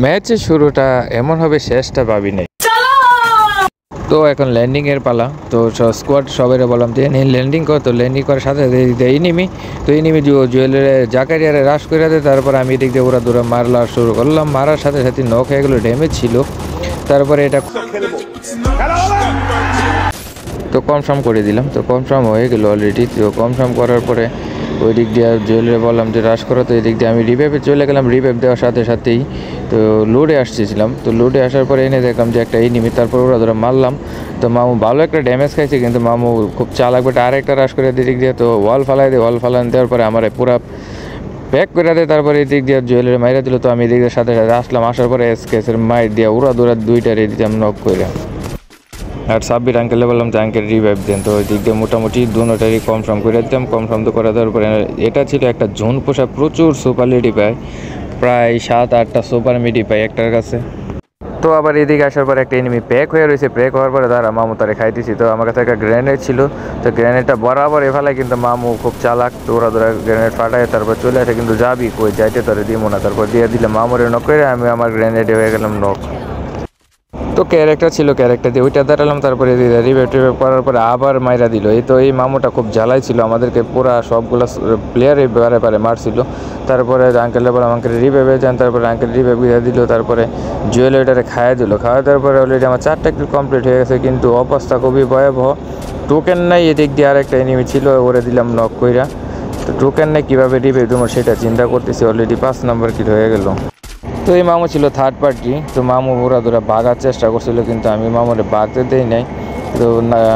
ম্যাচের শুরুটা এমন হবে শেষটা ভাবি নাই। তো এখন ল্যান্ডিং এর পালা। তো স্কোয়াড সবাই বললাম যে ল্যান্ডিং কর। তো ল্যান্ডিং করার সাথে এনিমি, তো এনিমি জুয়েলারে জাকারিয়ারে রাশ করে দেয়। তারপর আমি এদিক দিয়ে ওরা দূরে মারলা শুরু করলাম। মারার সাথে সাথে নক হয়ে গেলো, ড্যামেজ ছিল। তারপরে এটা তো কনফার্ম করে দিলাম। তো কনফার্ম হয়ে গেলো অলরেডি। তো কনফার্ম করার পরে ওই দিক দিয়ে জুয়েলারে বললাম যে রাশ করো। তো এই দিক দিয়ে আমি রিভাইভে চলে গেলাম। রিভাইভ দেওয়ার সাথে সাথেই তো লোডে আসতেছিলাম। তো লোডে আসার পরে এনে দেখলাম যে একটা এনিমি। তারপর ওরা ধরে মারলাম। তো মামু ভালো একটা ড্যামেজ খাইছে, কিন্তু মামু খুব চালাক বেটা আরেকটা রাশ করে দিক দিয়ে তো ওয়াল ফালাই দেয়। ওয়াল ফালান দেওয়ার পরে আমার পুরা প্যাক করে দেয়। তারপরে এই দিক দিয়ে জুয়েলারি মাইরা দিল। তো আমি এদিক দিয়ে সাথে সাথে আসলাম। আসার পরে এসকেসের মাইর দিয়ে ওরা দৌড়া দুইটা রেডি দিতাম নক করে। আর সাব্বির আঙ্কেলে বললাম যে আঙ্কেল রিভাইভ দেন। তো ওই দিক দিয়ে মোটামুটি দুটারই কনফার্ম করে দিতাম। কনফার্ম তো করে দেওয়ার পরে এটা ছিল একটা জোন পোষা, প্রচুর সুপার লিডি পায়, প্রায় 7-8টা সুপার মিডি পায় একটার কাছে। তো আবার এদিকে আসার পর একটা এনিমি প্যাক হয়ে রয়েছে। প্যাক হওয়ার পরে তারা মামু তারে খাইতেছি। তো আমার কাছে একটা গ্রেনেড ছিল। তো গ্রেনেডটা বরাবর এফালায়, কিন্তু মামু খুব চালাক। তো ওরা ধরা গ্রেনেড ফাটায় তারপর চলে আসে, কিন্তু যাবি কই যাইতে তোরে দিব না। তারপর দিয়ে দিলে মামুরে নক করে আমি আমার গ্রেনেডে হয়ে গেলাম নক। তো ক্যারেক্টার ছিল, ক্যারেক্টার দিয়ে ওইটা দাঁড়ালাম। তারপরে রিভাইভ টিভাইভ করার পরে আবার মাইরা দিল। এই তো এই মামুটা খুব জ্বালাই ছিল আমাদেরকে, পুরা সবগুলো প্লেয়ারে বারে বারে মারছিল। তারপরে আঙ্কেলে বললাম আঙ্কেল রিভাইভে যান। তারপরে আঙ্কেল রিভাইভ দিয়ে দিল। তারপরে জুয়েলারিটারে খাইয়ে দিল। খাওয়া দেওয়ার পরে অলরেডি আমার 4টা কিল কমপ্লিট হয়ে গেছে, কিন্তু অবস্থা খুবই ভয়াবহ। টোকেন নাই, এদিক দিয়ে আরেকটা এনিমি ছিল, ওরে দিলাম নক কইরা। তো টোকেন নাই, কীভাবে রিভাইভ তোমার সেটা চিন্তা করতেছি। অলরেডি 5 নম্বর কিল হয়ে গেল। তো এই মামু ছিল থার্ড পার্টি। তো মামু ওরা ধরে ভাগার চেষ্টা করছিল, কিন্তু আমি মামুরে ভাগতে দেই নাই। তো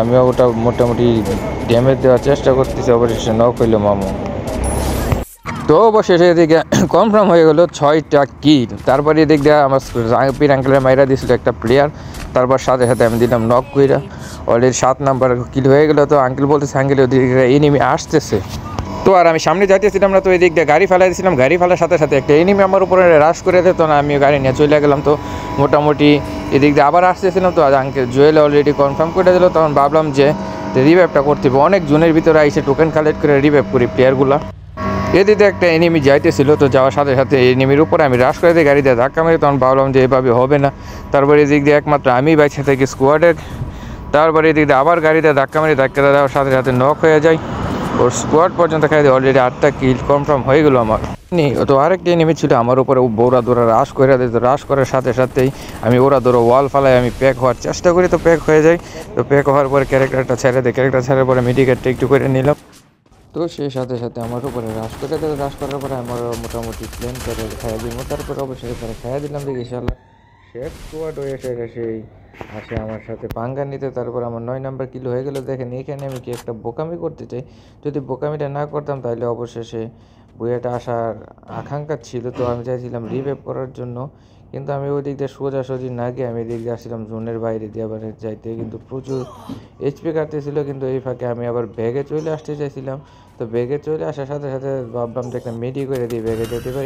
আমিও ওটা মোটামুটি ড্যামেজ দেওয়ার চেষ্টা করতেছি। অবশেষে নক হইল মামু। তো অবশেষে এদিকে কনফার্ম হয়ে গেলো 6টা কিল। তারপরে এদিক দিয়ে আমার জাহাঙ্গীর আঙ্কেলের মাইরা দিয়েছিল একটা প্লেয়ার। তারপর সাথে সাথে আমি দিলাম নক কইরা। অলরেডি 7 নাম্বার কিল হয়ে গেলো। তো আঙ্কেল বলতেছে আঙ্কেল ওদিকে এনিমি আসতেছে। তো আর আমি সামনে যাইতেছিলাম না। তো এই দিক দিয়ে গাড়ি ফেলাই দিয়েছিলাম। গাড়ি ফেলার সাথে সাথে একটা এনিমি আমার উপরে রাশ করে দিত না, আমি গাড়ি নিয়ে চলে গেলাম। তো মোটামুটি এদিক দিয়ে আবার আসতেছিলাম। তো আঙ্কেল জুয়েল অলরেডি কনফার্ম করে দিল। তখন ভাবলাম যে রিভাইভটা করতে হবে। অনেক জনের ভিতরে আইসে টোকেন কালেক্ট করে রিভাইভ করি প্লেয়ারগুলো। এদিকে একটা এনিমি যাইতেছিল। তো যাওয়ার সাথে সাথে এনিমির উপরে আমি রাশ করে দিই গাড়ি দিয়ে ধাক্কা মেরে। তখন ভাবলাম যে এভাবে হবে না। তারপরে এদিক দিয়ে একমাত্র আমি বাইচে থাকি স্কোয়াডের। তারপরে এদিক দিয়ে আবার গাড়িতে ধাক্কা দেওয়ার সাথে সাথে নক হয়ে যায়। ওর স্কোয়াড পর্যন্ত খাই দিয়ে অলরেডি 8টা কিল কনফার্ম হয়ে গেলো আমার। তো আরেকটি এনিমি ছিল আমার উপরে, ওরা দৌড়া রাশ করে দিত। রাশ করার সাথে সাথেই আমি ওরা দৌড়ো ওয়াল ফালাই আমি প্যাক হওয়ার চেষ্টা করি। তো প্যাক হয়ে যায়। তো প্যাক হওয়ার পরে ক্যারেক্টারটা ছেড়ে দেয়। ক্যারেক্টার ছাড়ার পরে মেডিকেটটা একটু করে নিলাম। তো সেই সাথে সাথে আমার উপরে রাশ করে দেয়। রাশ করার পরে আমার মোটামুটি প্লেন করে খাইয়ে দিব। তারপরে অবশ্যই পরে খাইয়ে দিলাম দেখি ইনশাল্লাহ শেষ স্কোয়াড হয়ে সেই আসে আমার সাথে পাঙ্গা নিতে। তারপর আমার 9 নাম্বার কিলো হয়ে গেলো। দেখেন এখানে আমি কি একটা বোকামি করতে চাই। যদি বোকামিটা না করতাম তাহলে অবশেষে বইয়াটা আসার আকাঙ্ক্ষা ছিল। তো আমি চাইছিলাম রিভাইভ করার জন্য, কিন্তু আমি ওই দিক দিয়ে সোজাসুজি না গিয়ে আমি এদিক দিয়ে আসছিলাম জোনের বাইরে দিয়ে আবার যাইতে, কিন্তু প্রচুর এইচপি কাটতেছিল। কিন্তু এই ফাঁকে আমি আবার ব্যাগে চলে আসতে চাইছিলাম। তো ব্যাগে চলে আসার সাথে সাথে ভাবলাম যে একটা মেডি করে দিই ব্যাগে যেতে পারি।